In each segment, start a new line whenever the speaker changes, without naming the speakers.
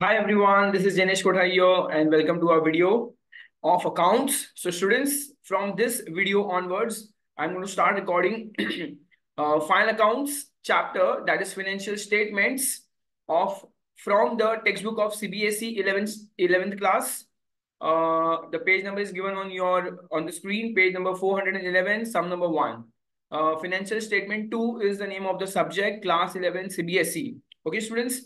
Hi everyone, this is Janesh Kothaiyo and welcome to our video of accounts. So students, from this video onwards, I'm going to start recording final accounts chapter, that is financial statements of from the textbook of CBSE 11th class. The page number is given on the screen, page number 411, sum number 1. Financial statement 2 is the name of the subject, class 11 CBSE. Okay, students.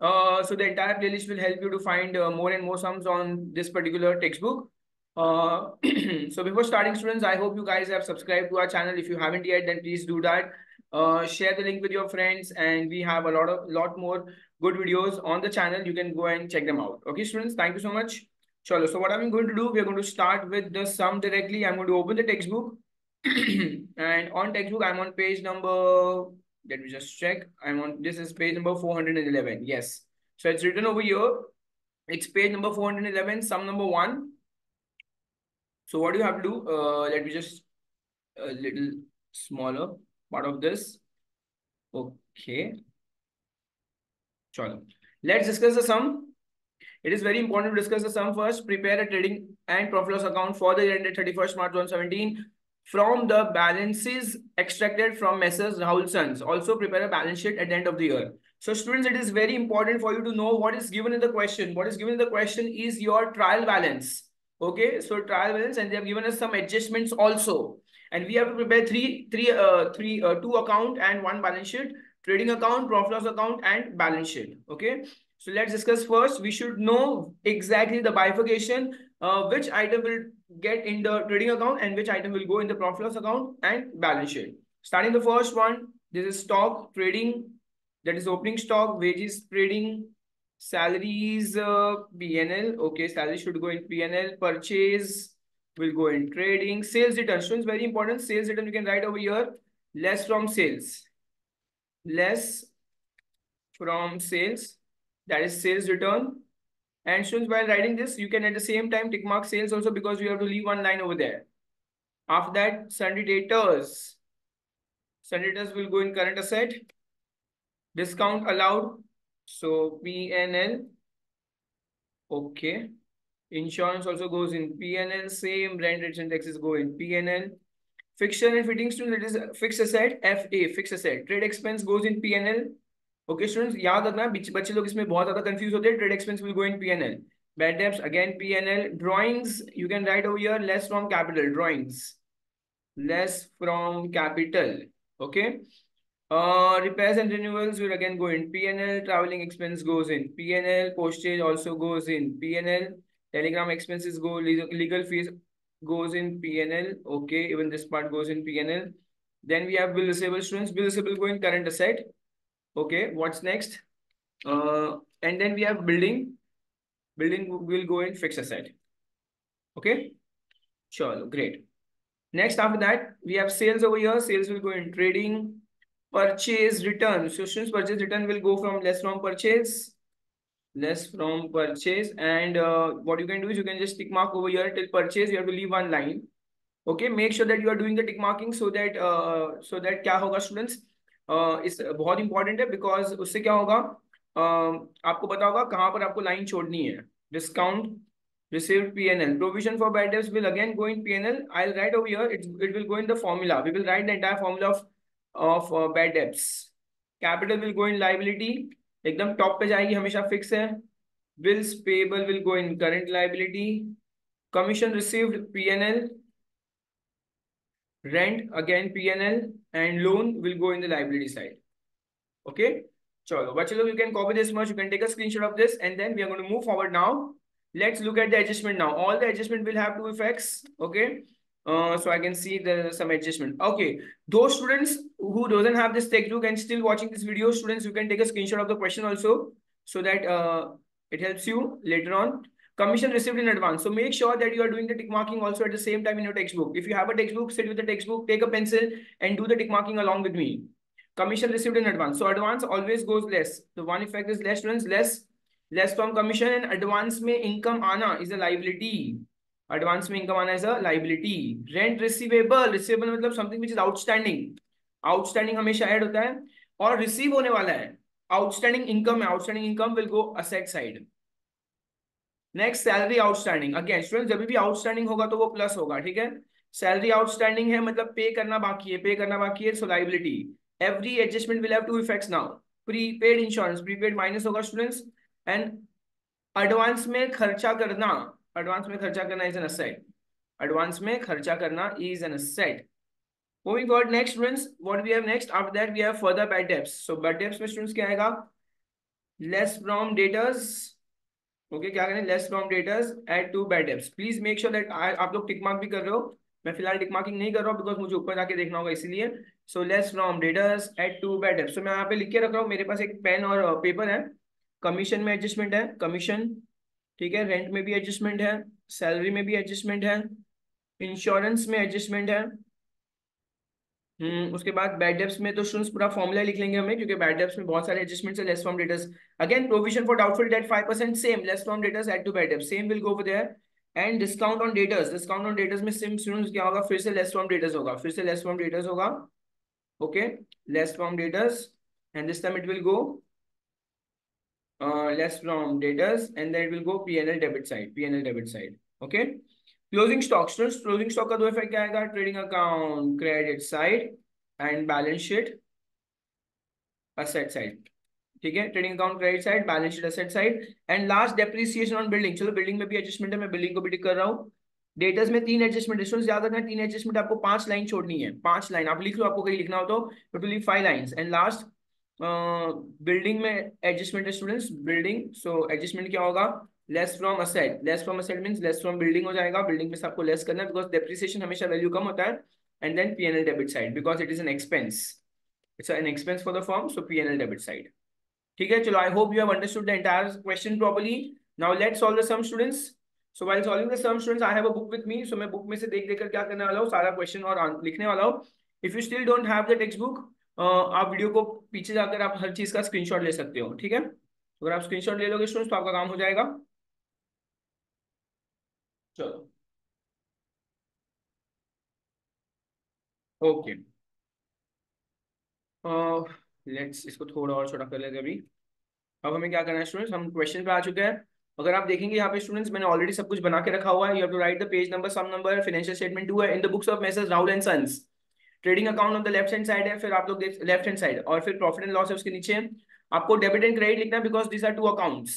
So the entire playlist will help you to find more and more sums on this particular textbook. So before starting, students, I hope you guys have subscribed to our channel. If you haven't yet, then please do that. Share the link with your friends, and we have a lot more good videos on the channel. You can go and check them out. Okay, students, thank you so much. Chalo. So what I'm going to do, we're going to start with the sum directly. I'm going to open the textbook. And on textbook, I'm on page number, let me just check. This is page number 411. Yes. So it's written over here. It's page number 411, sum number 1. So what do you have to do? Let me just a little smaller part of this. Okay. Chalo. Let's discuss the sum. It is very important to discuss the sum first. Prepare a trading and profit loss account for the year ended 31st March 2017 from the balances extracted from Messrs. Rahul Sons. Also prepare a balance sheet at the end of the year. So students, it is very important for you to know what is given in the question. What is given in the question is your trial balance. Okay, so trial balance, and they have given us some adjustments also. And we have to prepare two account and one balance sheet: trading account, profit loss account, and balance sheet. Okay. So let's discuss first. We should know exactly the bifurcation, which item will get in the trading account and which item will go in the profit loss account and balance sheet. Starting the first one, this is stock trading, that is opening stock, wages trading, salaries, P&L. Okay, salary should go in P&L. Purchase will go in trading. Sales return, students, very important. Sales return you can write over here. Less from sales. Less from sales. That is sales return. And students, while writing this, you can at the same time tick mark sales also, because you have to leave one line over there. After that, sundry debtors. Sundry debtors will go in current asset. Discount allowed. So P&L. Okay. Insurance also goes in P&L. Same rent, rates and taxes go in P&L. Fixture and fitting, students, it is fixed asset, FA, fixed asset. Trade expense goes in P&L. Okay, students, याद रखना, बच्चे लोग इसमें बहुत ज़्यादा confused होते हैं. Trade expense will go in P&L. Bad debts, again P&L. Drawings, you can write over here, less from capital. Drawings, less from capital. Okay. Repairs and renewals will again go in P&L. Traveling expense goes in P&L. Postage also goes in P&L. Telegram expenses go, legal fees goes in P&L. Okay, even this part goes in P&L. Then we have bill receivable, students. Bill receivable go in current asset. Okay, what's next? And then we have building. Building will go in fixed asset. Okay, sure, great. Next, after that, we have sales over here. Sales will go in trading. Purchase return. So students, purchase return will go from less from purchase. Less from purchase. And what you can do is you can just tick mark over here till purchase. You have to leave one line. Okay, make sure that you are doing the tick marking so that क्या होगा students, इस बहुत important है, because उससे क्या होगा, आपको पता होगा कहाँ पर आपको लाइन छोड़नी है. Discount received P&L. Provision for bad debts will again go in P&L. I'll write over here. It will go in the formula. We will write the entire formula of bad debts. Capital will go in liability. एकदम top पे जाएगी, हमेशा fix है. Bills payable will go in current liability. Commission received P&L. Rent again P&L, and loan will go in the liability side. Okay. Chalo, bachalo, you can copy this much. You can take a screenshot of this, and then we are going to move forward now. Let's look at the adjustment now. All the adjustment will have two effects. Okay. So I can see some adjustment. Okay. Those students who doesn't have this textbook and still watching this video, students, you can take a screenshot of the question also, so that it helps you later on. Commission received in advance. So make sure that you are doing the tick marking also at the same time in your textbook. If you have a textbook, sit with the textbook, take a pencil and do the tick marking along with me. Commission received in advance. So advance always goes less. The one effect is less, students, less from commission, and advance में income आना is a liability. Advance में income आना is a liability. Rent receivable. Receivable मतलब something which is outstanding. Outstanding हमेशा add होता है और receive होने वाला है. Outstanding income है. Outstanding income will go asset side. Next salary outstanding, again student जब भी आउटस्टैंडिंग होगा तो वो प्लस होगा, ठीक है। सैलरी आउटस्टैंडिंग है मतलब पे करना बाकी है, पे करना बाकी है, so liability. Every adjustment will have two effects now. Prepaid insurance, prepaid minus होगा स्टूडेंट्स, एंड एडवांस में खर्चा करना, एडवांस में खर्चा करना इज एन असेट, एडवांस में खर्चा करना is an asset. Moving forward, next students, what we have next? After that, we have further bad debts. So bad debts में students क्या आएगा? Less from debtors. Okay, क्या करें? Less from debtors add to bad debts. Please make sure that आप लोग tick mark भी कर रहे हो। मैं फिलहाल टिक मार्किंग नहीं कर रहा हूँ बिकॉज मुझे ऊपर जाके देखना होगा इसीलिए। So less from debtors add to bad debts. So मैं यहाँ पे लिख के रख रहा हूँ, मेरे पास एक पेन और पेपर है। कमीशन में एडजस्टमेंट है, कमीशन, ठीक है। रेंट में भी एडजस्टमेंट है, सैलरी में भी एडजस्टमेंट है, इंश्योरेंस में एडजस्टमेंट है। उसके बाद बैड डेब्ट्स में तो स्टूडेंट्स पूरा फॉर्मूला लिख लेंगे हमें, क्योंकि बैड डेब्ट्स में बहुत सारे एडजस्टमेंट्स है। Less from debtors, again provision for doubtful debt 5% same, less from debtors add to bad debts same will go over there. And discount on debtors, discount on debtors में same students क्या होगा, फिर से less from debtors होगा, फिर से less from debtors होगा। Okay, less from debtors, and this time it will go less from debtors, and then it will go P&L debit side, P&L debit side. Okay, closing stock, students, closing stock का दो effect क्या आएगा? Trading account credit side and balance sheet asset side, ठीक है। Trading account credit side, balance sheet asset side, and last depreciation on building. चलो building में भी adjustment है, मैं बिल्डिंग को भी टिक कर रहा हूँ। डेटर्स में 3 एडजस्टमेंट, स्टूडेंट्स याद रखना 3 एडजस्टमेंट, आपको 5 लाइन छोड़नी है, 5 लाइन आप लिख लो, आपको कहीं लिखना हो तो totally 5 lines. And last building में एडजस्टमेंट है स्टूडेंट्स, बिल्डिंग, सो एडजस्टमेंट क्या होगा? Less from asset, less from asset means less from building हो जाएगा, बिल्डिंग में से आपको लेस करना है बिकॉज डेप्रिसिएशन हमेशा वैल्यू कम होता है। And then P&L debit side because it is an expense, it's an expense for the firm, so P&L debit side, ठीक है। चलो, I hope you have understood the entire question properly. Now let's solve the sum students. So while solving the sum students, I have a book with me, so मैं book में से देख देख कर क्या करने वाला हूँ, सारा क्वेश्चन और लिखने वाला हूँ। If you still don't have the text book, आप वीडियो को पीछे जाकर आप हर चीज का स्क्रीनशॉट ले सकते हो, ठीक है। तो अगर आप स्क्रीनशॉट ले लोगे स्टूडेंट्स तो आपका काम हो जाएगा। चलो, ओके, लेट्स इसको थोड़ा और छोटा कर लेते हैं अभी। अब हमें क्या करना है स्टूडेंट्स, हम क्वेश्चन पे आ चुके हैं। अगर आप देखेंगे यहाँ पे स्टूडेंट्स, मैंने ऑलरेडी सब कुछ बना के रखा हुआ है। You have to write the page number, some number, financial statement 2 है in the books of messrs Rahul and sons. Trading account on the left hand side है, फिर आप लोग लेफ्ट हैंड साइड, और फिर प्रॉफिट एंड लॉस है उसके नीचे। आपको डेबिट एंड क्रेडिट लिखना है because this are 2 accounts.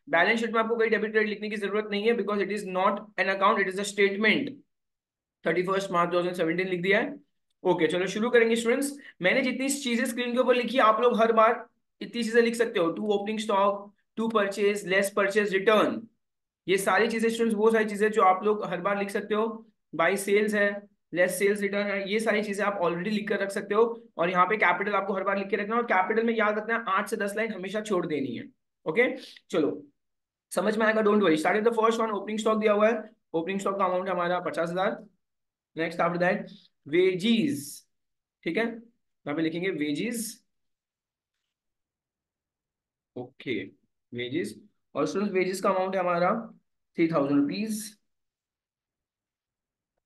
Balance sheet में आपको कोई डेबिट क्रेडिट लिखने की जरूरत नहीं है because it is not an account, it is a statement. 31 मार्च 2017 लिख दिया है। ओके, चलो शुरू करेंगे स्टूडेंट्स। मैंने जितनी चीजें स्क्रीन के ऊपर लिखी है, आप लोग हर बार इतनी चीजें लिख सकते हो। 2 opening stock, 2 purchase, less purchase, return, ये सारी चीजें स्टूडेंट्स वो सारी चीजें जो आप लोग हर बार लिख सकते हो। बाई सेल्स है, लेस सेल्स रिटर्न है, ये सारी चीजें आप ऑलरेडी लिख कर रख सकते हो। और यहाँ पे कैपिटल आपको हर बार लिख के रखना है, और कैपिटल में याद रखना है 8 से 10 लाइन हमेशा छोड़ देनी है। ओके, चलो समझ में आएगा, don't worry. Start the first one, opening stock दिया हुआ है। ओपनिंग स्टॉक का अमाउंट है हमारा 50,000। नेक्स्ट आफ्टर दैट वेजीज, ठीक है, यहाँ पे लिखेंगे वेजीज। ओके, वेजेस, और स्टूडेंट वेजेस का अमाउंट है हमारा 3,000 रुपीज।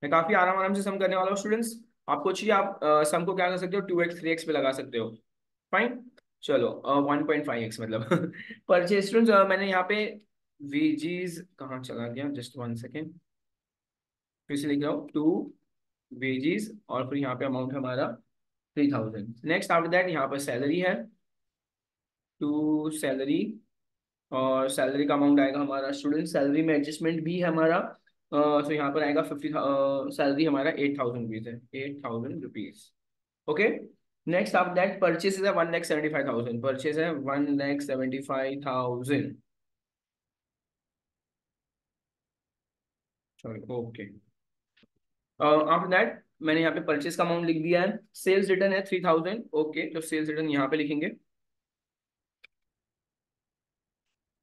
मैं काफी आराम आराम से सम करने वाला हूँ स्टूडेंट्स। आपको चाहिए आप सम को क्या कर सकते हो, 2x 3x पे लगा सकते हो। फाइन, चलो 1.5x मतलब परचेज स्टूडेंट्स, मैंने यहाँ पे वेजीज कहाँ चला गया, जस्ट 1 सेकेंड, फिर से लिख रहा हूँ 2 वेजीज, और फिर यहाँ पे अमाउंट हमारा 3,000। नेक्स्ट आफ्टर दैट यहाँ पर सैलरी है, 2 सैलरी, और सैलरी का अमाउंट आएगा हमारा स्टूडेंट, सैलरी में एडजस्टमेंट भी है हमारा, तो यहाँ पर आएगा 50, सैलरी हमारा 8,000 रुपीज है, 8,000 rupees. Okay, next after that purchase है 1,75,000, परचेज है 1,75,000। सॉरी, ओके, आफ्टर दैट मैंने यहाँ पे परचेज का अमाउंट लिख दिया है। सेल्स रिटर्न है 3,000। ओके, तो सेल्स रिटर्न यहाँ पे लिखेंगे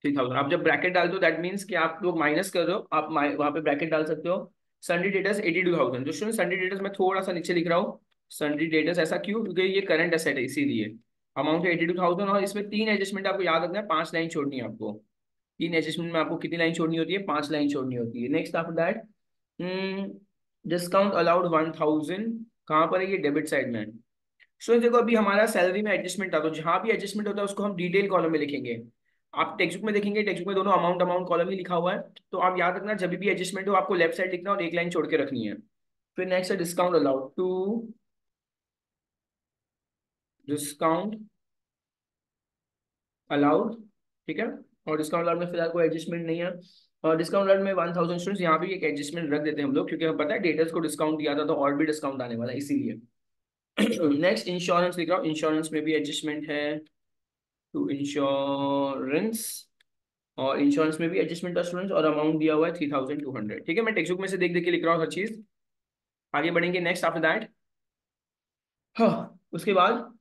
3,000। आप जब ब्रैकेट डालते हो दैट मीन्स कि आप लोग माइनस कर रहे हो, आप वहां पे ब्रैकेट डाल सकते हो। सन्डी डेटर्स 82,000, जो स्टूडेंट सन्डी डेटर्स मैं थोड़ा सा नीचे लिख रहा हूँ। सन्डी डेटर्स ऐसा क्यों, क्योंकि ये करंट एसेट है इसीलिए। अमाउंट है 82,000, और इसमें 3 एडजस्टमेंट आपको याद रखना है, 5 लाइन छोड़नी है आपको। 3 एडजस्टमेंट में आपको कितनी लाइन छोड़नी होती है, 5 लाइन छोड़नी होती है। Next after that discount allowed 1,000, कहाँ पर है ये, डेबिट साइड में। सो देखो, अभी हमारा सैलरी में एडजस्टमेंट था, तो जहां भी एडजस्टमेंट होता है उसको हम डिटेल कॉलम में लिखेंगे। आप टेक्स्ट बुक में देखेंगे, टेक्स्ट बुक में दोनों अमाउंट अमाउंट कॉलम ही लिखा हुआ है। तो आप याद रखना जब भी एडजस्टमेंट हो आपको लेफ्ट साइड लिखना और एक लाइन छोड़ के रखनी है। फिर नेक्स्ट है discount allowed to discount allowed, ठीक है। और डिस्काउंट अलाउड में फिलहाल कोई एडजस्टमेंट नहीं है। और डिस्काउंट अलाउड में 1000 स्टूडेंट्स, यहाँ भी एक एडजस्टमेंट रख देते हैं हम लोग, क्योंकि हमें पता है डेटर्स को डिस्काउंट दिया था तो और भी डिस्काउंट आने वाला है इसीलिए। नेक्स्ट इंश्योरेंस लिख रहा हूँ, इंश्योरेंस में भी एडजस्टमेंट है टू इंश्योरेंस। और इंश्योरेंस में भी एडजस्टमेंट का स्टूडेंट्स, और अमाउंट दिया हुआ है 3200, ठीक है। मैं टेक्स्ट बुक में से देख देख के लिख रहा हूँ हर चीज। आगे बढ़ेंगे नेक्स्ट आफ्टर दैट। हाँ, उसके बाद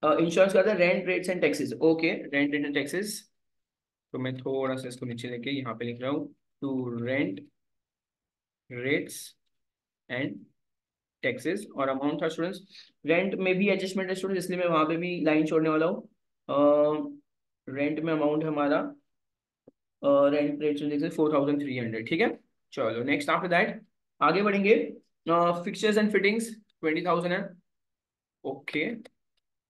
इंश्योरेंस का था rent rates and taxes. Okay, rent rate and taxes. तो मैं थोड़ा सा इसको नीचे लेके यहाँ पे लिख रहा हूँ to rent rates and taxes. और अमाउंट था स्टूडेंट्स, रेंट में भी एडजस्टमेंट है स्टूडेंट्स, इसलिए मैं वहां पे भी लाइन छोड़ने वाला हूँ। रेंट में अमाउंट है हमारा, रेंट रेट देखते 4300, ठीक है। चलो नेक्स्ट आफ्टर दैट आगे बढ़ेंगे। फिक्चर्स एंड फिटिंग्स 20,000 है। ओके,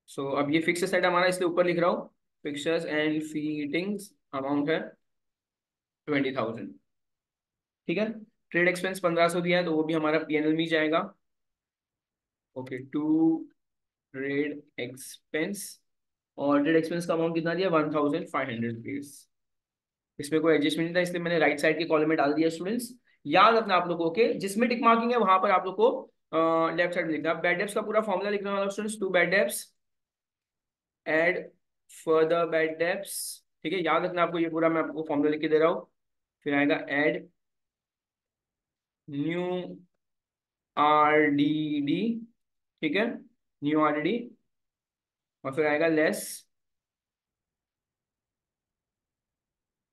सो अब ये फिक्स सेट हमारा, इसलिए ऊपर लिख रहा हूँ फिक्चर्स एंड फिटिंग्स अमाउंट है 20,000, ठीक है। ट्रेड एक्सपेंस 1500 दिया है तो वो भी हमारा पीएनएल में ही जाएगा। Okay, to trade expense. और ट्रेड एक्सपेंस का अमाउंट कितना दिया, 1500 रुपीज। इसमें कोई एडजस्टमेंट नहीं था, इसलिए मैंने राइट साइड के कॉलम में डाल दिया स्टूडेंट्स। याद रखना आप लोगों के जिसमें टिक मार्किंग है वहां पर आप लोग को लेफ्ट साइड में लिखना। बैड डेब्ट्स का पूरा फॉर्मूला लिखने वाला students, to bad debts add further bad debts, ठीक है। याद रखना आपको, ये पूरा मैं आपको फॉर्मूला लिख के दे रहा हूँ। फिर आएगा एड न्यू आरडीडी, ठीक है, न्यू आरडीडी। और फिर आएगा लेस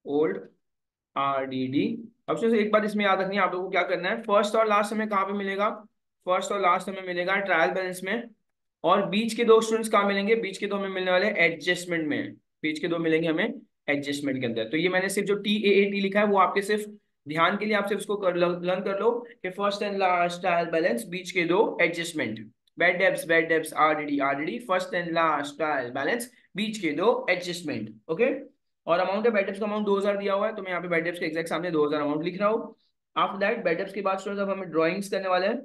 ओल्ड आरडीडी। अब से एक बात इसमें याद रखनी है आप लोगों को, क्या करना है, फर्स्ट और लास्ट हमें कहाँ पे मिलेगा, फर्स्ट और लास्ट हमें मिलेगा ट्रायल बैलेंस में। और बीच के दो स्टूडेंट्स कहाँ मिलेंगे, बीच के दो हमें मिलने वाले एडजस्टमेंट में। बीच के दो मिलेंगे हमें एडजस्टमेंट के अंदर। तो ये मैंने सिर्फ जो TAAT लिखा है वो आपके सिर्फ ध्यान के लिए, आप सिर्फ उसको लर्न कर लो कि first and last trial balance, बीच के दो adjustment. Bad debts RDD RDD, first and last trial balance, बीच के दो एडजस्टमेंट, ओके। और अमाउंट है बैड डेब्ट्स का अमाउंट 2000 दिया हुआ है, तो मैं यहाँ पे बैड डेब्ट्स के एग्जैक्ट सामने 2000 अमाउंट लिख रहा हूँ। आफ्टर दैट बैड डेब्ट्स के बाद स्टूडेंट्स अब हमें ड्राइंग्स करने वाले हैं।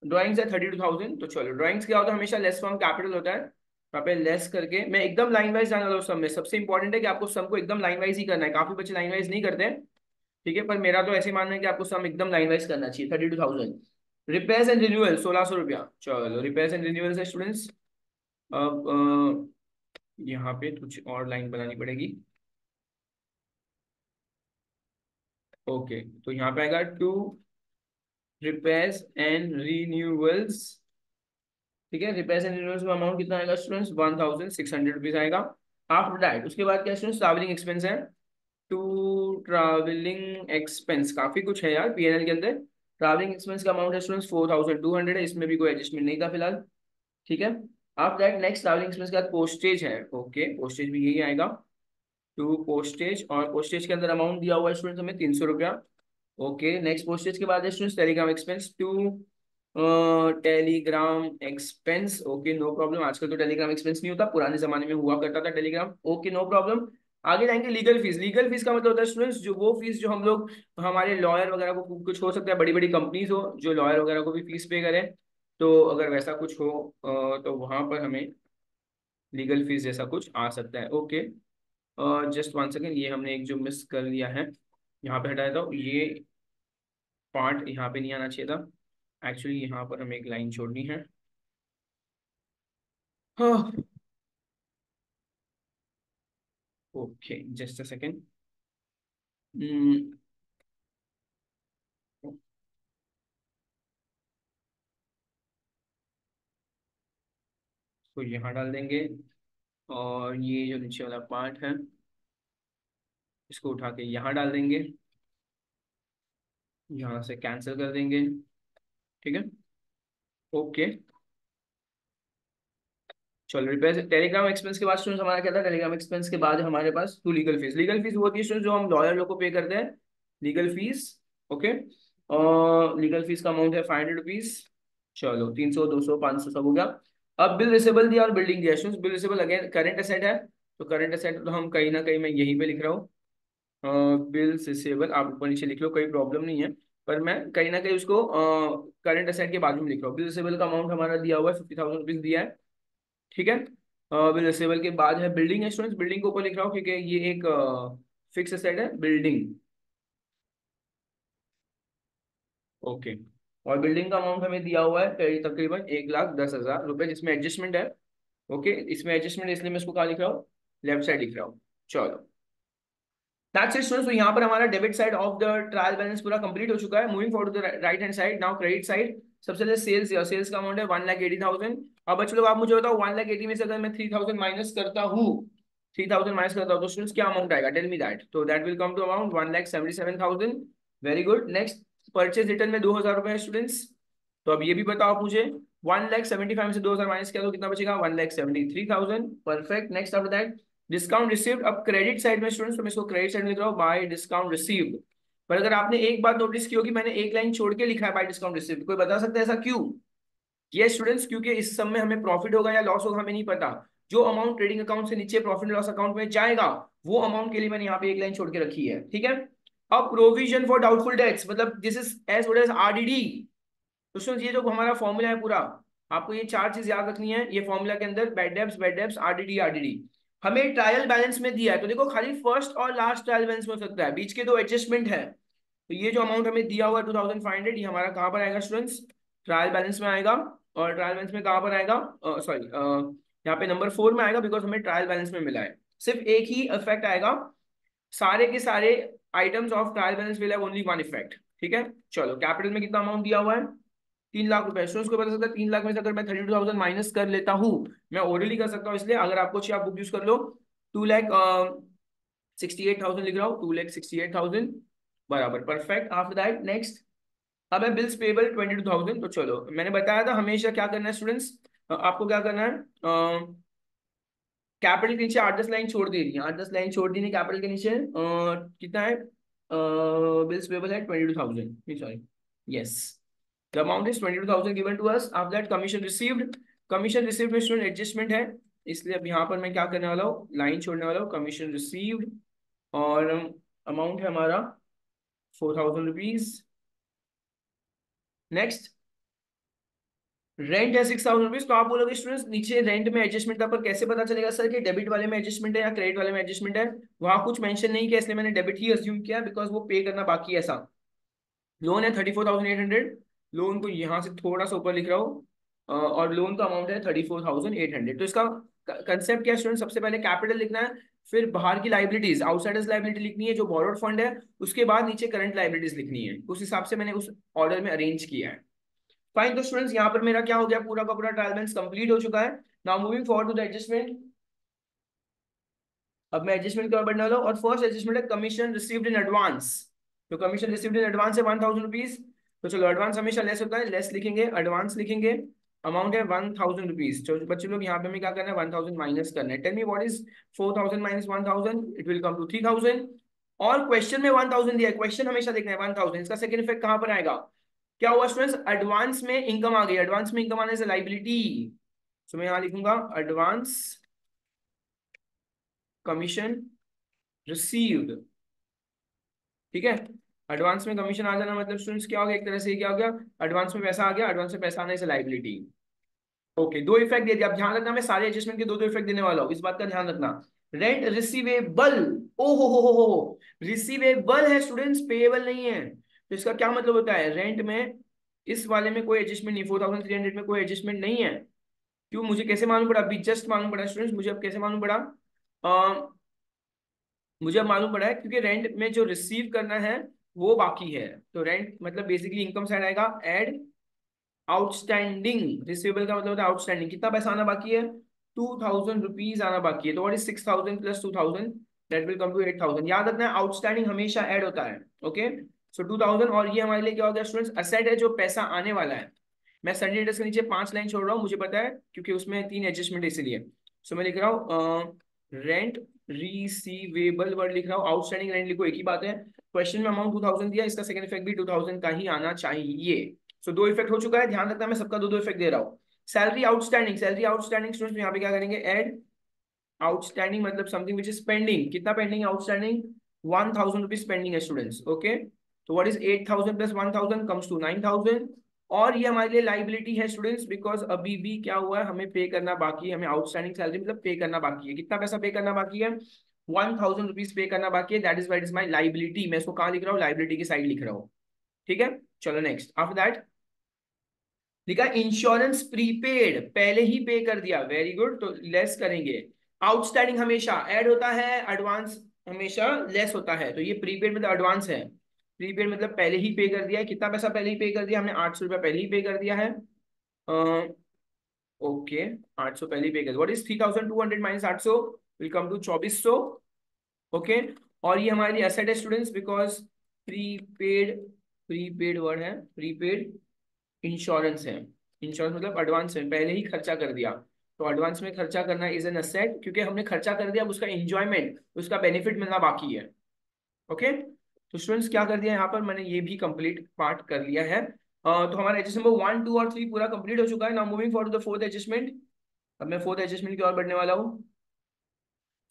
ड्राइंग्स है 32,000। तो चलो ड्राइंग्स क्या होता है, हमेशा लेस फ्रॉम कैपिटल होता है। यहाँ पे लेस करके मैं एकदम लाइन वाइज जाने वाला हूँ सम में। सबसे इंपॉर्टेंट है कि आपको सम को एकदम लाइन वाइज ही करना है, काफी बच्चे लाइन वाइज नहीं करते हैं, ठीक है। पर मेरा तो ऐसे मानना है कि आपको सम एकदम लाइन वाइज करना चाहिए। 32,000। रिपेयर्स एंड रिन्यूअल 1600 रुपया। चलो रिपेयर्स एंड रिन्यूअल से स्टूडेंट्स अब यहाँ पे कुछ और लाइन बनानी पड़ेगी। ओके, तो यहाँ पे आएगा टू रिपेयर्स एंड रिन्यूअल्स, ठीक है। रिपेयर्स एंड रिन्यूअल्स में अमाउंट कितना आएगा स्टूडेंट्स, 1600 रुपीज आएगा। आफ्टर दैट उसके बाद क्या स्टूडेंट्स, ट्रैवलिंग एक्सपेंस है। टू ट्रैवलिंग एक्सपेंस काफी कुछ है यार पीएनएल के अंदर। ट्रैवलिंग एक्सपेंस का अमाउंट है स्टूडेंट्स 4200 है, इसमें भी कोई एडजस्टमेंट नहीं था फिलहाल, ठीक है। After that next travelling expense के बाद पोस्टेज है। ओके, पोस्टेज भी यही आएगा, टू पोस्टेज। और पोस्टेज के अंदर अमाउंट दिया हुआ है स्टूडेंट्स हमें 300 रुपया। ओके, नेक्स्ट पोस्टेज के बाद है students telegram expense, to telegram expense. Okay, no problem. आजकल तो टेलीग्राम एक्सपेंस नहीं होता, पुराने जमाने में हुआ करता था टेलीग्राम। Okay, no problem. आगे जाएंगे लीगल फीस। लीगल फीस का मतलब होता है स्टूडेंट्स जो वो फीस जो हम लोग हमारे लॉयर वगैरह को, कुछ हो सकता है बड़ी बड़ी कंपनीज हो जो लॉयर वगैरह को भी फीस पे करें, तो अगर वैसा कुछ हो तो वहां पर हमें लीगल फीस जैसा कुछ आ सकता है। ओके, जस्ट वन सेकेंड, ये हमने एक जो मिस कर लिया है, यहाँ पे हटाया था, ये पार्ट यहाँ पे नहीं आना चाहिए था। एक्चुअली यहाँ पर हमें एक लाइन छोड़नी है। हाँ, ओके, जस्ट अ सेकेंड। तो यहाँ डाल देंगे, और ये जो नीचे वाला पार्ट है इसको उठा के यहाँ डाल देंगे, यहाँ से कैंसिल कर देंगे, ठीक है। ओके, चलो रिपेयर टेलीग्राम एक्सपेंस के बाद स्टूडेंट्स हमारा क्या था, टेलीग्राम एक्सपेंस के बाद हमारे पास two legal fees. Legal fees वो होती है students जो हम लॉयर लोग को पे करते हैं, लीगल फीस, ओके। और लीगल फीस का अमाउंट है 500 रुपीज। चलो 300 200 500 सब हो गया। अब बिल रिसेबल दिया और बिल्डिंग दिया students. Bill receivable again current asset है, तो करंट असेट तो हम कहीं ना कहीं मैं यहीं पे लिख रहा हूँ, बिल्स रिसीवेबल, आप ऊपर नीचे लिख लो, कोई प्रॉब्लम नहीं है, पर मैं कहीं ना कहीं उसको करंट असेट के बाजू में लिख रहा हूँ। बिल रिसीवेबल का अमाउंट हमारा दिया हुआ है, 50,000 रुपीज दिया है, ठीक है। बिल रिसीवेबल के बाद है बिल्डिंग इंश्योरेंस, बिल्डिंग को ऊपर लिख रहा हूँ क्योंकि ये एक फिक्स असेट है, बिल्डिंग। ओके, और बिल्डिंग का अमाउंट हमें दिया हुआ है तकरीबन 1,10,000 रुपए, जिसमें एडजस्टमेंट है। ओके, इसमें एडजस्टमेंट इसलिए मैं इसको कहाँ लिख रहा हूँ, लेफ्ट साइड लिख रहा हूँ। चलो, दैट्स इट स्टूडेंट्स। तो यहाँ पर हमारा debit side of the trial balance पूरा कंप्लीट हो चुका है। Moving forward to the right hand side, now credit side. सबसे पहले सेल्स, या सेल्स का अमाउंट है 1,80,000। अब बच्चों लोग आप मुझे बताओ, 1,80,000 में से अगर मैं 3,000 माइनस करता हूँ, 3,000 माइनस करता हूँ, तो स्टूडेंट्स क्या अमाउंट आएगा, टेल मी दैट। तो that will come to amount 1,77,000। Very good. Next, purchase return में 2,000 रुपए है स्टूडेंट्स। तो अब ये भी बताओ आप मुझे, 1,75,000 में से 2,000 माइनस किया तो कितना बचेगा, 1,73,000। Perfect. Next after that, discount received. अब क्रेडिट साइड में स्टूडेंट्स, तो मैं इसको क्रेडिट साइड में लिख रहा हूँ, बाय डिस्काउंट रिसीव्ड। पर अगर आपने एक बात नोटिस की होगी, मैंने एक लाइन छोड़ के लिखा है बाय डिस्काउंट रिसीव्ड। कोई बता सकता है ऐसा क्यों? ये स्टूडेंट्स, क्योंकि इस सब में हमें प्रॉफिट होगा या लॉस होगा हमें नहीं पता। जो अमाउंट ट्रेडिंग अकाउंट से नीचे प्रॉफिट लॉस अकाउंट में जाएगा, वो अमाउंट के लिए मैंने यहाँ पे एक लाइन छोड़ के रखी है, ठीक है। अब प्रोविजन फॉर डाउटफुल डेट्स, मतलब this is as good as RDD. तो सुन, ये जो हमारा फॉर्मूला है पूरा, आपको ये चार चीज याद रखनी है। ये फॉर्मूला के अंदर बैड डेब्स, आरडीडी आरडीडी। हमें ट्रायल बैलेंस में दिया है, तो देखो खाली फर्स्ट और लास्ट ट्रायल बैलेंस में हो सकता है, बीच के दो एडजस्टमेंट है। तो ये जो अमाउंट हमें दिया हुआ है 2,500, ये हमारा कहाँ पर आएगा स्टूडेंट्स, ट्रायल बैलेंस में आएगा। और ट्रायल बैलेंस में कहाँ पर आएगा, सॉरी, यहाँ पे नंबर 4 में आएगा, बिकॉज हमें ट्रायल बैलेंस में मिला है। सिर्फ एक ही इफेक्ट आएगा, सारे के सारे items of trial balance will have only one effect, ठीक है। चलो, कैपिटल में कितना अमाउंट दिया हुआ है, 3 लाख रुपए। स्टूडेंट्स को पता सकता है 3 लाख में से अगर मैं 32,000 माइनस कर लेता हूँ, मैं ओरली कर सकता हूँ, इसलिए अगर आपको चाहिए आप बुक यूज कर लो। 2,68,000 लिख रहा हूँ, 2,68,000 बराबर। परफेक्ट। आफ्टर दैट नेक्स्ट, अब है बिल्स पेबल 22,000। तो चलो, मैंने बताया था हमेशा क्या करना है स्टूडेंट्स, आपको क्या करना है, कैपिटल के नीचे 8-10 लाइन छोड़ दे रही है, 8-10 लाइन छोड़ दी कैपिटल के नीचे। कितना है, बिल्स पेबल है 22,000, sorry, yes, the amount is 22,000 given to us. After that commission received, commission received में स्टूडेंट एडजस्टमेंट है, इसलिए अब यहाँ पर मैं क्या करने वाला हूँ, लाइन छोड़ने वाला हूँ, कमीशन रिसीव्ड। और अमाउंट है हमारा 4,000 रुपीज। नेक्स्ट, रेंट है 6,000 रुपीज। तो आप बोलोगे स्टूडेंट्स, नीचे रेंट में एडजस्टमेंट था, पर कैसे पता चलेगा सर कि डेबिट वाले में एडजस्टमेंट है या क्रेडिट वाले में एडजस्टमेंट है? वहां कुछ मेंशन नहीं किया, इसलिए मैंने डेबिट ही अज्यूम किया, बिकॉज वो पे करना बाकी है ऐसा। लोन है 34,800, लोन को यहाँ से थोड़ा सा ऊपर लिख रहा हूँ, और लोन का अमाउंट है 34,800। तो इसका कंसेप्ट क्या है स्टूडेंट, सबसे पहले कैपिटल लिखना है, फिर बाहर की लाइबिलिटीज, आउटसाइडर्स लाइबिलिटी लिखनी है जो बोरोड फंड है, उसके बाद नीचे करंट लाइबिलिटीज लिखनी है। उस हिसाब से मैंने उस ऑर्डर में अरेंज किया है। फाइन। तो स्टूडेंट्स, यहाँ पर मेरा क्या हो गया, पूरा का पूरा ट्रायल बैलेंस कंप्लीट हो चुका है। Now moving forward to the adjustment. अब मैं एडजस्टमेंट की ओर बढ़ने वाला हूँ, और फर्स्ट एडजस्टमेंट है कमीशन रिसीव्ड इन एडवांस। तो कमीशन रिसीव्ड इन एडवांस है 1,000 रुपीज। तो चलो, एडवांस हमेशा लेस होता है, लेस लिखेंगे, एडवांस लिखेंगे। अमाउंट है 1,000 रुपीज। तो बच्चे लोग यहाँ पे हमें क्या करना है, 1,000 माइनस करना है। Tell me what is 4,000 minus 1,000, it will come to 3,000। और क्वेश्चन में 1,000 दिया है, क्वेश्चन हमेशा देखना है 1,000। इसका सेकंड इफेक्ट कहाँ पर आएगा, क्या हुआ स्टूडेंट्स, एडवांस में इनकम आ गई, एडवांस में इनकम आने से लाइबिलिटी। तो मैं यहाँ लिखूंगा एडवांस कमीशन रिसीव्ड, ठीक है। एडवांस में कमीशन आ जाना मतलब स्टूडेंट्स क्या हो गया, एक तरह से ये क्या हो गया, एडवांस में पैसा आ गया, एडवांस में पैसा आने से लाइबिलिटी। ओके, दो इफेक्ट दे दिया। अब ध्यान रखना, मैं सारे एडजस्टमेंट के दो दो इफेक्ट देने वाला हूँ, इस बात का ध्यान रखना। रेंट रिसीवेबल, ओ हो, रिसीवेबल है स्टूडेंट्स, पेएबल नहीं है। तो इसका क्या मतलब होता है, रेंट में इस वाले में कोई एडजस्टमेंट नहीं, 4,300 में कोई एडजस्टमेंट नहीं है। क्यों, मुझे कैसे मालूम पड़ा, अभी जस्ट मालूम पड़ा स्टूडेंट्स, मुझे अब कैसे मालूम पड़ा, मुझे अब मालूम पड़ा है क्योंकि रेंट में जो रिसीव करना है वो बाकी है। तो रेंट मतलब बेसिकली इनकम साइड आएगा, एड आउटस्टैंडिंग। रिसीवेबल का मतलब होता है आउटस्टैंडिंग, कितना पैसा आना बाकी है, 2,000 रुपीज आना बाकी है। तो what is 6,000 plus 2,000, that will come to 8,000। याद रखना है, आउटस्टैंडिंग हमेशा ऐड होता है। ओके, सो 2,000, और ये हमारे लिए क्या हो गया स्टूडेंट्स, असेट है जो पैसा आने वाला है। मैं सन्डे डेटर्स के नीचे 5 लाइन छोड़ रहा हूँ, मुझे पता है क्योंकि उसमें 3 एडजस्टमेंट है इसलिए। सो मैं लिख रहा हूँ रेंट रिसीवेबल वर्ड लिख रहा हूँ, आउटस्टैंडिंग रेंट लिखो, एक ही बात है। क्वेश्चन में अमाउंट 2,000 दिया, इसका सेकंड इफेक्ट भी 2,000 का ही आना चाहिए। सो दो इफेक्ट हो चुका है, ध्यान रखना मैं सबका दो दो इफेक्ट दे रहा हूँ। Salary outstanding, salary outstanding students यहाँ पे क्या करेंगे, ऐड आउटस्टैंडिंग मतलब समथिंग विच इज पेंडिंग, कितना पेंडिंग है आउटस्टैंडिंग, 1000 रुपीज पेंडिंग है स्टूडेंट्स, ओके। तो what is 8000 plus 1000 comes to 9000, और ये हमारे लिए लाइबिलिटी है स्टूडेंट्स, बिकॉज अभी भी क्या हुआ है, हमें पे करना बाकी है, हमें आउटस्टैंडिंग सैलरी मतलब पे करना बाकी है, कितना पैसा पे करना बाकी है, 1000 रुपीज पे करना बाकी है, that is white is my liability, मैं इसको कहाँ लिख रहा हूँ, लाइबिलिटी की साइड लिख रहा हूँ, ठीक है। चलो नेक्स्ट, आफ्टर दैट लिखा इंश्योरेंस प्रीपेड, पहले ही पे कर दिया, वेरी गुड, तो लेस करेंगे। आउटस्टैंडिंग हमेशा ऐड होता है, एडवांस हमेशा लेस होता है, तो ये प्रीपेड मतलब एडवांस है, प्रीपेड मतलब पहले ही पे कर दिया है, कितना पैसा पहले ही पे कर दिया हमने, 800 रुपया पहले ही पे कर दिया है, ओके 800 पहले ही पे कर दिया, what is 3200 minus 800 will come to 2400, okay. और ये हमारे लिए एसेट है students, because prepaid, prepaid word है, प्रीपेड इंश्योरेंस है, इंश्योरेंस मतलब एडवांस में पहले ही खर्चा कर दिया, तो एडवांस में खर्चा करना इज एन असेट, क्योंकि हमने खर्चा कर दिया, अब उसका एंजॉयमेंट, उसका बेनिफिट मिलना बाकी है, ओके। तो स्टूडेंट्स क्या कर दिया यहाँ पर, मैंने ये भी कंप्लीट पार्ट कर लिया है, तो हमारा एडजस्टमेंट नंबर 1 2 और 3 पूरा कंप्लीट हो चुका है। Now moving for the fourth adjustment, अब मैं फोर्थ एडजस्टमेंट की ओर बढ़ने वाला हूँ।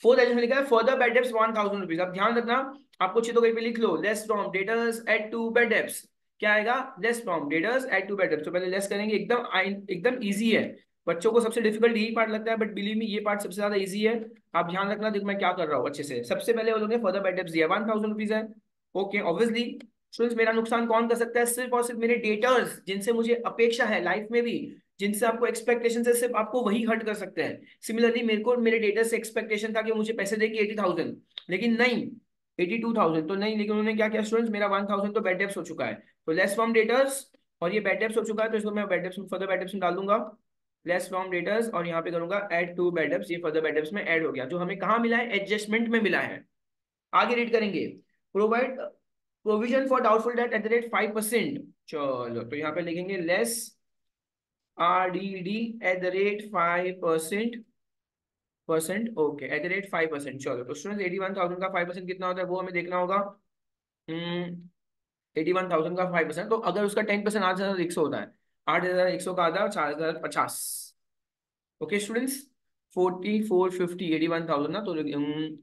फोर्थ एडजस्टमेंट लिखा है फर्दर बैड डेब्ट्स 1000 रुपीज, अब ध्यान रखना, आपको चाहिए तो कहीं पे लिख लो, less from debtors add to bad debts, क्या आएगा, less from debtors add to bad debts, तो पहले लेस करेंगे, एकदम इजी है, बच्चों को सबसे डिफिकल्ट यही पार्ट लगता है, बट बिलीव मी ये पार्ट सबसे ज्यादा इजी है, आप ध्यान रखना, देखो मैं क्या कर रहा हूँ अच्छे से। सबसे पहले वो लोग ने फर्दर बैड डेब्ट्स दिया 1000 रुपीज है, ओके, ऑब्वियसली स्टूडेंट्स मेरा नुकसान कौन कर सकता है, सिर्फ और सिर्फ मेरे डेटर्स, जिनसे मुझे अपेक्षा है लाइफ में भी, जिनसे आपको एक्सपेक्टेशन है, सिर्फ आपको वही हर्ट कर सकते हैं। सिमिलरली मेरे को मेरे डेटर से एक्सपेक्टेशन था कि मुझे पैसे देगी 80,000, लेकिन नहीं 82,000 तो नहीं, लेकिन उन्होंने क्या किया स्टूडेंट्स, मेरा 1000 तो बैड डेब्ट्स हो चुका है, तो लेस फ्रॉम डेटर्स, और ये बैड डेब्ट्स हो चुका है, तो इसको मैं bad debts further bad debts में डाल दूंगा, लेस फ्रॉम डेटर्स, और यहाँ पे करूंगा ऐड टू बैड डेब्ट्स, ये फर्दर बैड डेब्ट्स में ऐड हो गया, जो हमें कहाँ मिला है, एडजस्टमेंट में मिला है। आगे रीड करेंगे, provide provision for doubtful date at the rate 5%, चलो तो यहाँ पे लिखेंगे less RDD at the rate 5%, okay at the rate 5%, चलो तो स्टूडेंट 81,000 का 5% कितना होता है वो हमें देखना होगा, 81,000 का 5%, तो अगर उसका 10% 8,100 होता है, 8,100 का आधा 4,050, ओके स्टूडेंट्स, 4450 81,000 ना, तो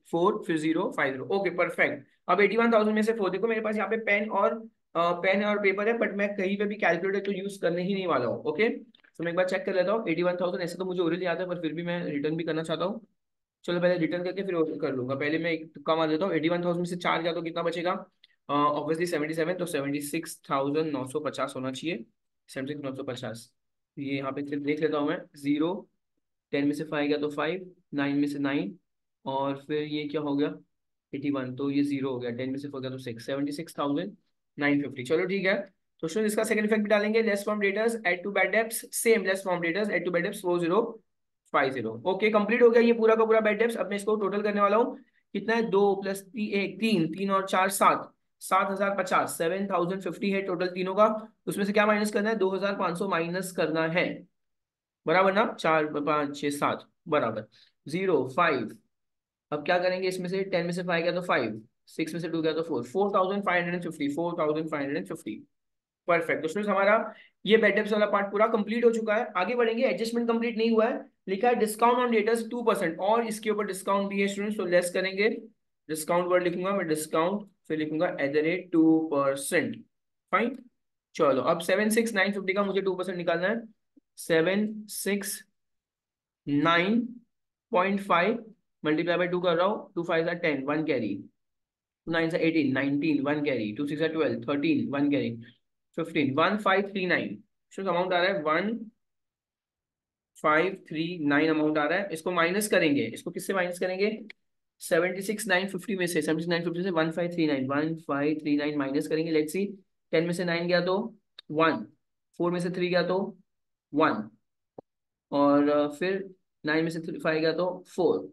4050, ओके परफेक्ट। अब 81,000 में से फोर, देखो मेरे पास यहाँ पे पेन और पेपर है, बट मैं कहीं पे भी कैलकुलेटर तो यूज करने ही नहीं वाला हूँ, ओके। तो मैं एक बार चेक कर लेता हूँ, 81,000 ऐसे तो मुझे ओरली आता है, पर फिर भी मैं रिटर्न भी करना चाहता हूँ, चलो पहले रिटर्न करके फिर और कर लूंगा, पहले मैं एक तुक्का मार देता हूँ, 81,000 में से 4 गया तो कितना बचेगा, ऑब्वियसली 77, तो 76,950 होना चाहिए, 76,950, ये यहाँ पे देख लेता हूँ मैं, 0, 10 में से 5 गया तो 5, 9 में से 9, और फिर ये क्या हो गया 81, तो ये 0 हो गया, 10 में से 4 गया तो 6, 76,950, चलो ठीक है। तो स्टूडेंट इसका सेकंड इफेक्ट भी डालेंगे, less from debtors add to bad debts, same less from debtors add to bad debts 4050, okay complete हो गया ये पूरा का पूरा बैड डेब्ट्स। अब मैं इसको टोटल करने वाला हूँ, कितना है, 2 प्लस 1 3, 3 और 4 7, 7,050, 7,050 है टोटल तीनों का, उसमें से क्या माइनस करना है, 2,500 माइनस करना है, बराबर ना, 4 5 6 7 बराबर, 0 5, अब क्या करेंगे, इसमें से 10 में से 5 गया तो 5, 6 में से 2 गया तो 4, 4,550, 4,550, परफेक्ट। तो स्टूडेंट्स हमारा ये बैड डेब्ट्स वाला पार्ट पूरा कंप्लीट हो चुका है। आगे बढ़ेंगे, एडजस्टमेंट कंप्लीट नहीं हुआ है, लिखा है डिस्काउंट ऑन डेटर्स 2%, और इसके ऊपर डिस्काउंट भी है स्टूडेंट्स, तो लेस करेंगे, डिस्काउंट वर्ड लिखूंगा मैं, डिस्काउंट फिर लिखूंगा एट द रेट 2%, फाइन। चलो अब 76,950 का मुझे 2% निकालना है, 769.5 मल्टीप्लाई बाय 2 कर रहा हूँ, 2 5 10 1 कैरी, 2 9 18 19 1 कैरी, 2 6 12 13 1 कैरी, 15 1539, शुद्ध अमाउंट आ रहा है 1539 अमाउंट आ रहा है। इसको माइनस करेंगे, इसको किससे माइनस करेंगे, 76,950 में से, 76,950 से 1539 माइनस करेंगे, लेट्स सी, 10 में से 9 गया तो 1, 4 में से 3 गया तो 1, और फिर 9 में से 5 गया तो 4,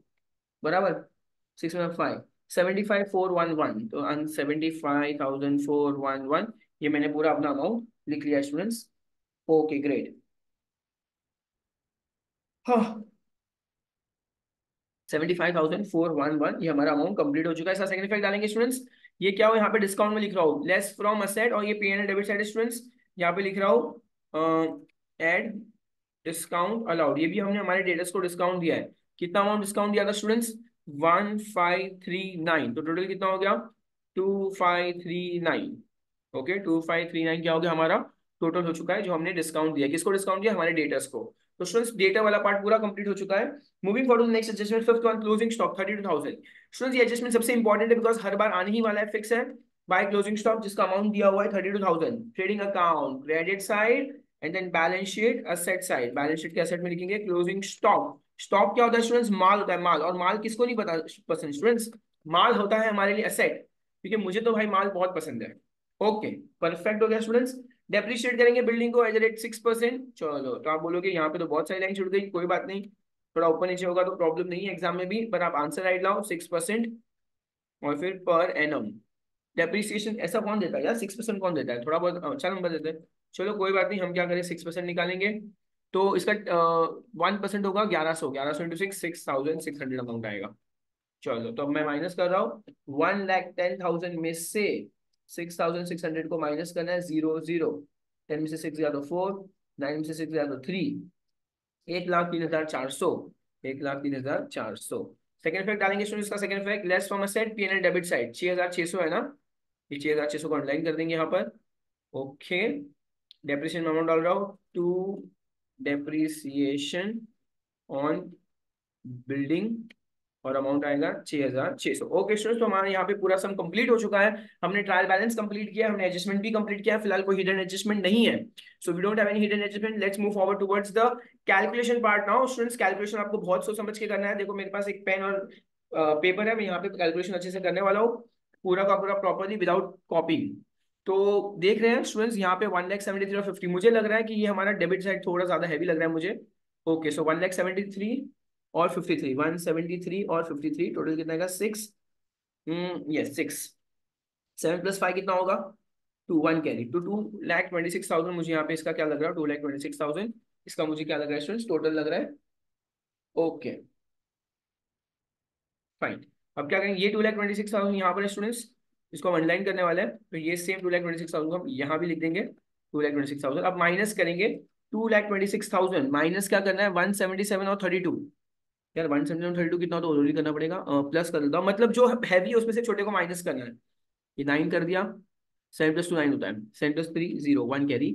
बराबर, 6 में 5, 75,411, तो 75,411, ये मैंने पूरा अपना अमाउंट लिख लिया स्टूडेंट्स, ओके ग्रेट। हाँ 75,411 ये हमारा अमाउंट कंप्लीट हो चुका है। इसका सेकंड इफेक्ट डालेंगे स्टूडेंट्स, ये क्या हो, यहाँ पे डिस्काउंट में लिख रहा हूँ लेस फ्रॉम असेट, और ये P and debit side students, यहाँ पे लिख रहा हूँ एड डिस्काउंट अलाउड, ये भी हमने हमारे डेटर्स को डिस्काउंट दिया है, कितना अमाउंट डिस्काउंट दिया था स्टूडेंट्स? 1539। तो टोटल कितना हो गया? 2539। ओके, 2539 क्या हो गया हमारा? टोटल हो चुका है जो हमने डिस्काउंट दिया। किसको डिस्काउंट दिया? हमारे डेटर्स को। तो स्टूडेंट्स डेटा वाला पार्ट पूरा कंप्लीट हो चुका है। Moving forward next adjustment, fifth one, closing stock 32,000। Students ये एडजस्टमेंट सबसे इंपॉर्टेंट है बिकॉज हर बार आने ही वाला है, फिक्स है। बाय क्लोजिंग स्टॉक जिसका अमाउंट दिया हुआ है 32,000। Trading account credit side and then balance sheet asset side. Balance sheet के असेट में लिखेंगे क्लोजिंग स्टॉक। स्टॉक क्या होता है स्टूडेंट्स? माल होता है, माल। और माल किसको नहीं पता पसंद स्टूडेंट्स? माल होता है हमारे लिए असेट, क्योंकि मुझे तो भाई माल बहुत पसंद है। ओके, परफेक्ट हो गया स्टूडेंट्स। डेप्रिशिएट करेंगे बिल्डिंग को एज रेट 6%। चलो, तो आप बोलोगे यहाँ पे तो बहुत सारी लाइन छूट गई, कोई बात नहीं, थोड़ा ऊपर नीचे होगा तो प्रॉब्लम नहीं है एग्जाम में भी, पर आप आंसर राइट लाओ 6%। और फिर पर एनम डेप्रिसिएशन ऐसा कौन देता है यार? 6% कौन देता है? थोड़ा बहुत अच्छा नंबर देते हैं। चलो कोई बात नहीं, हम क्या करें, 6% निकालेंगे। तो इसका 1% होगा 1100। 1100 इंटू 6,600 अमाउंट आएगा। चलो, तो अब मैं माइनस कर रहा हूँ। 1,10,000 में से 6,600 को माइनस करना है। 0 0। 10 में से 6 गया तो 4, 9 में से 6 गया तो 3। 1,03,400। 1,03,400। सेकंड इफेक्ट डालेंगे स्टूडेंट, इसका second effect less from asset PNL debit side 6,600 है ना, ये 6,600 को अंडरलाइन कर देंगे यहाँ पर। ओके, डेप्रिसिएशन अमाउंट डाल रहा हूँ, टू डेप्रिसिएशन ऑन बिल्डिंग, और अमाउंट आएगा 6,600। ओके स्टूडेंट्स, तो हमारा यहाँ पे पूरा सम कंप्लीट हो चुका है। हमने ट्रायल बैलेंस कंप्लीट किया, हमने एडजस्टमेंट भी कंप्लीट किया। फिलहाल कोई हिडन एडजस्टमेंट नहीं है, so we don't have any hidden adjustment. Let's move forward towards the calculation part now. Students calculation आपको बहुत सोच समझ के करना है। देखो मेरे पास एक पेन और पेपर है, मैं यहाँ पे कैलकुलेशन अच्छे से करने वाला हूँ, पूरा का पूरा प्रॉपरली विदाउट कॉपिंग। तो देख रहे हैं स्टूडेंट्स यहाँ पे 1,73,50। मुझे लग रहा है कि ये हमारा डेबिट साइड थोड़ा ज्यादा हैवी लग रहा है मुझे। ओके, सो 1,73 और 53, 173 और 53, टोटल कितना आएगा? 6। यस 6। 7 + 5 कितना होगा? 2, 1 कैरी टू 2,26,000। मुझे यहाँ पे इसका क्या लग रहा है? 2,26,000। इसका मुझे क्या लग रहा है स्टूडेंट्स? टोटल लग रहा है। Okay fine. अब क्या करेंगे, ये 2,26,000 यहाँ पर स्टूडेंट्स, इसको हम अंडरलाइन करने वाले हैं, तो ये सेम 2,26,000 को हम यहाँ भी लिख देंगे। 2,26,000 अब माइनस करेंगे। 2,26,000 माइनस क्या करना है? 177 और 32। यार 177 32 कितना, तो ऑलरेडी करना पड़ेगा, प्लस कर देता हूँ, मतलब जो हैवी है उसमें से छोटे को माइनस करना है। ये 9 कर दिया। 7 + 2 9 होता है। 7 + 3 0, 1 कैरी,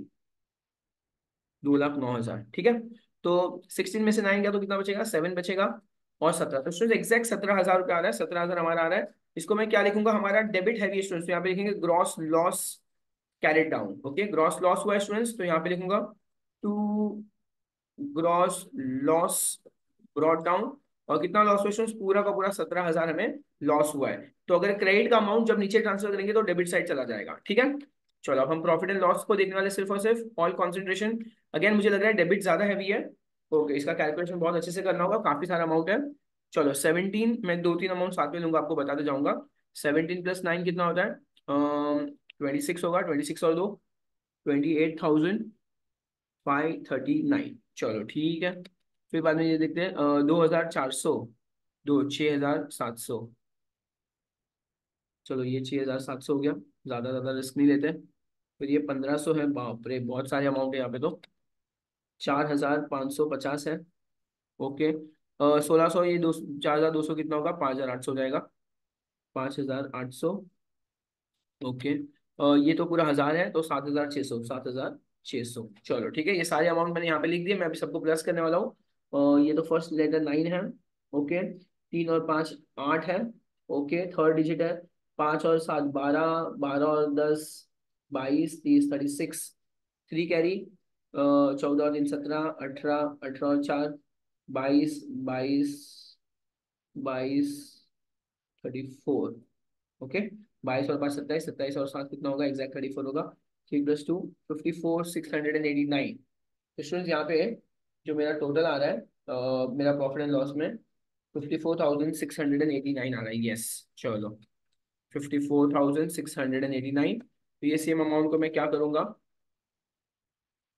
2,09,000। ठीक है, तो 16 में से 9 गया तो कितना बचेगा? 7 बचेगा। और 17, तो स्टूडेंट एग्जैक्ट 17,000 रुपया आ रहा है। 17,000 हमारा आ रहा है। इसको मैं क्या लिखूंगा? हमारा डेबिट हैवी स्टूडेंट्स, तो यहाँ पे लिखेंगे gross loss carried down. Okay, gross loss हुआ है स्टूडेंट्स, तो यहाँ पे लिखूंगा to gross loss brought down. और कितना लॉस हुआ स्टूडेंट्स? पूरा का पूरा 17,000 हमें लॉस हुआ है। तो अगर क्रेडिट का अमाउंट जब नीचे ट्रांसफर करेंगे तो डेबिट साइड चला जाएगा। ठीक है, चलो अब हम प्रॉफिट एंड लॉस को देखने वाले, सिर्फ और सिर्फ ऑल कॉन्सेंट्रेशन। अगेन मुझे लग रहा है डेबिट ज्यादा हैवी है। ओके, इसका कैलकुलेशन बहुत अच्छे से करना होगा, काफी सारा अमाउंट है। चलो 17, मैं 2-3 अमाउंट साथ में लूंगा, आपको बताते जाऊंगा। 17 + 9 कितना होता है? 26 होगा। 26 और 2, 28,539। चलो ठीक है, फिर बाद में ये देखते हैं 2,400, 6,700। चलो ये 6,700 हो गया, ज्यादा रिस्क नहीं लेते। फिर ये 1,500 है, बाप रे बहुत सारे अमाउंट है यहाँ पे तो। 4,550 है। ओके, 1,600, ये 4,200 कितना होगा? 5,800 हो जाएगा। 5,800। ओके, ये तो पूरा 1,000 है, तो 7,600, 7,600। चलो ठीक है, ये सारे अमाउंट मैंने यहाँ पे लिख दिए, मैं अभी सबको प्लस करने वाला हूँ। ये तो फर्स्ट लेटर 9 है। ओके, 3 और 5 8 है। ओके, थर्ड डिजिट है। 5 और 7 12, 12 और 10 22, 30 36। 3 कैरी, 14 और 3 17, 18, 18 और 4 22, 22, 22, 34। ओके, 22 और 5 27, 27 और 7 कितना होगा? एग्जैक्ट 34 होगा। 3 + 2 54,689। तो स्टूडेंट्स यहाँ पे जो मेरा टोटल आ रहा है, मेरा प्रॉफिट एंड लॉस में 54,689 आ रहा है। यस, चलो 54,689। तो ये सेम अमाउंट को मैं क्या करूंगा,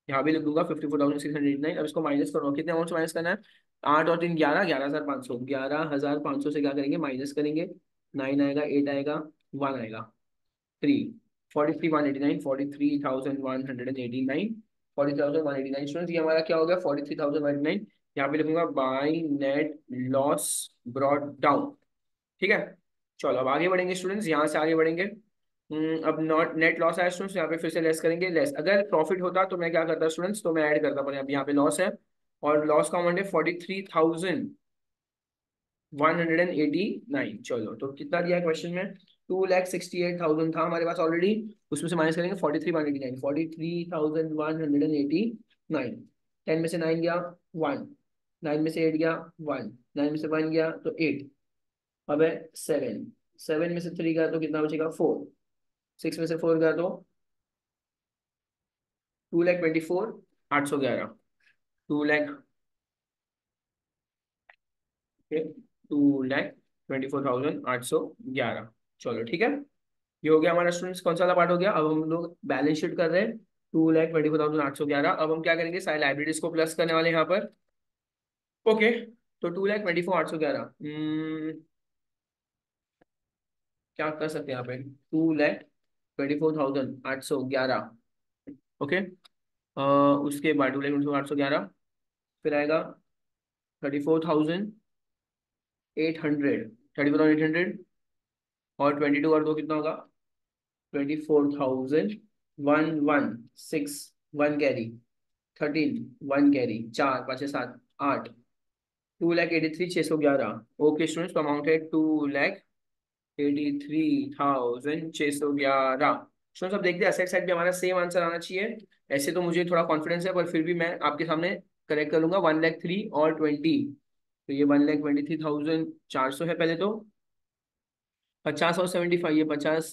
यहाँ भी लिख दूंगा 54,689। अब इसको माइनस करूंगा, कितने अमाउंट से माइनस करना है? 8 और 3 11, 11,500। 11,500 से क्या करेंगे? माइनस करेंगे। 9 आएगा, 8 आएगा, 1 आएगा, 3, 43,189, 43,189, 40,189 स्टूडेंट्स, ये हमारा क्या हो गया? 43,189। यहाँ पे लिखूंगा by net loss brought down. ठीक है, चलो अब आगे बढ़ेंगे स्टूडेंट्स, यहाँ से आगे बढ़ेंगे। अब नॉट नेट लॉस है स्टूडेंट्स, यहाँ पे फिर से लेस करेंगे। लेस अगर प्रॉफिट होता तो मैं क्या करता स्टूडेंट्स, तो मैं ऐड करता, पर अब यहाँ पे लॉस है और लॉस का अमाउंट है 43,189। चलो तो कितना दिया क्वेश्चन में, 2,68,000 था हमारे पास ऑलरेडी, उसमें से माइनस करेंगे 43,189, 43,189। 10 में से 9 गया 1, 9 में से 8 गया 1, 9 में से 1 गया तो 8, अब है 7, 7 में से 3 गया तो कितना बचेगा 4, 6 में से 4 गया तो 2,24,811, 2 लाख 2,24,811। चलो ठीक है, ये हो गया हमारा स्टूडेंट्स, कौन सा वाला पार्ट हो गया। अब हम लोग बैलेंस शीट कर रहे हैं, 2,24,811। अब हम क्या करेंगे, सारे लाइब्रेरीज को प्लस करने वाले हैं यहाँ पर। ओके, तो 2,24,811 क्या कर सकते हैं यहाँ पे, 2,24,811। ओके, उसके बाद 2,24,811, फिर आएगा 34,800, 34,800 और 22 कर दो कितना होगा, 24,000, 1 1 6, 1 कैरी, 13, 1 कैरी, 4 5 7 8, 2,83,611। ओके स्टूडेंट्स, तो अमाउंट है 2,83,611। स्टूडेंट्स अब देखते हैं असेट साइड भी हमारा सेम आंसर आना चाहिए। ऐसे तो मुझे थोड़ा कॉन्फिडेंस है, पर फिर भी मैं आपके सामने करेक्ट कर लूंगा। 1,03 और 20, तो ये 1,23,400 है पहले तो। 50 और 75, ये 50,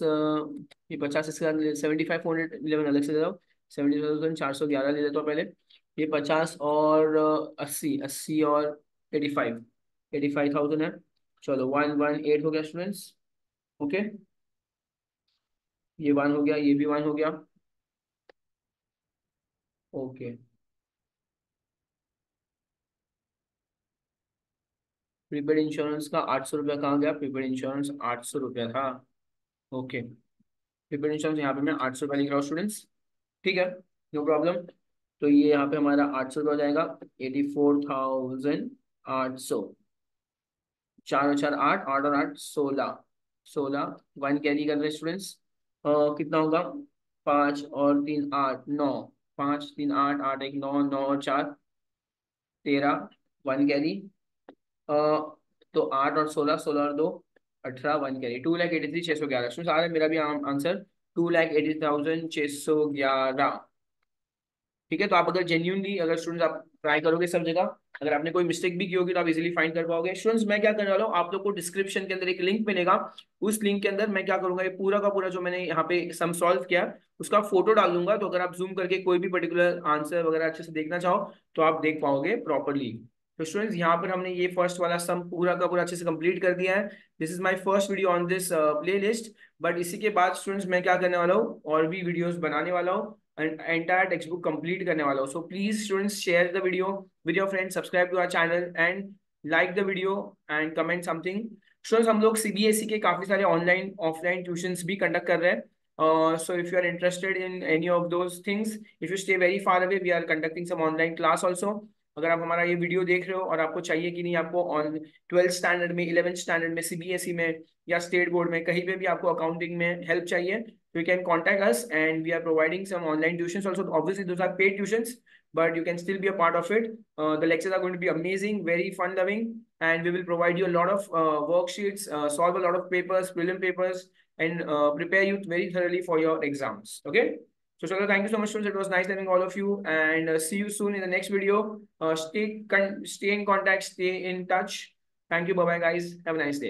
ये 50 इसके साथ 75,411 अलग से दे दो, 70,411 ले लेता हूँ पहले। ये 50 और 80, 80 और 85, 85,000 है। चलो 118 हो गया स्टूडेंट्स। ओके, ये 1 हो गया, ये भी 1 हो गया। ओके, प्रीपेड इंश्योरेंस का 800 रुपया कहाँ गया, प्रीपेड इंश्योरेंस 800 रुपया था। ओके, प्रीपेड इंश्योरेंस यहाँ पे मैं 800 रुपया लिख रहा हूँ स्टूडेंट्स। ठीक है, नो प्रॉब्लम। तो ये यहाँ पे हमारा 800 रुपया हो जाएगा, 84,800। 4 और 4 8, 8 और 8 16, 16, 1 कैरी कर रहे स्टूडेंट्स। कितना होगा, 5 और 3 8 9, 5 3 8 8 1 9, 9 और 4 13, 1 कैरी। तो 8 और 16, 16 और 2 18, 1 कैरी, 2,83,611 स्टूडेंट्स आ रहा है मेरा भी आंसर, 2,80,611। ठीक है, तो आप अगर जेन्यूनली अगर स्टूडेंट्स आप ट्राई करोगे सब जगह, अगर आपने कोई मिस्टेक भी की होगी तो आप इजीली फाइंड कर पाओगे। स्टूडेंट्स मैं क्या करने वाला हूँ, आप लोग को डिस्क्रिप्शन के अंदर एक लिंक मिलेगा, उस लिंक के अंदर मैं क्या करूंगा, ये पूरा का पूरा जो मैंने यहाँ पे सम सॉल्व किया उसका फोटो डाल दूंगा। तो अगर आप जूम करके कोई भी पर्टिकुलर आंसर वगैरह अच्छे से देखना चाहो तो आप देख पाओगे प्रॉपरली। तो स्टूडेंट्स यहाँ पर हमने ये फर्स्ट वाला सम पूरा का पूरा अच्छे से कंप्लीट कर दिया है। This is my first video on this play list. But इसी के बाद स्टूडेंट्स मैं क्या करने वाला हूँ, और भी वीडियोस बनाने वाला हूँ, entire textbook complete करने वाला हूँ। So please students share the video with your friends, subscribe to our channel and like the video and comment something. Students हम लोग CBSE के काफी सारे ऑनलाइन ऑफलाइन ट्यूशंस भी कंडक्ट कर रहे हैं। So if you are interested in any of those things, if you stay very far away, we are conducting some online class also. अगर आप हमारा ये वीडियो देख रहे हो और आपको चाहिए कि नहीं, आपको ऑन 12th स्टैंडर्ड में, 11th स्टैंडर्ड में, CBSE में या स्टेट बोर्ड में कहीं पे भी आपको अकाउंटिंग में हेल्प चाहिए, so you can contact us and we are providing some online tuitions also. Obviously those are paid tuitions, but you can still be a part of it. The lectures are going to be amazing, very fun loving, and we will provide you a lot of worksheets, solve a lot of papers, prelim papers, and prepare you very thoroughly for your exams. Okay, so Shakil, thank you so much students, it was nice having all of you, and see you soon in the next video. Stay in contact, stay in touch. Thank you, bye bye guys, have a nice day.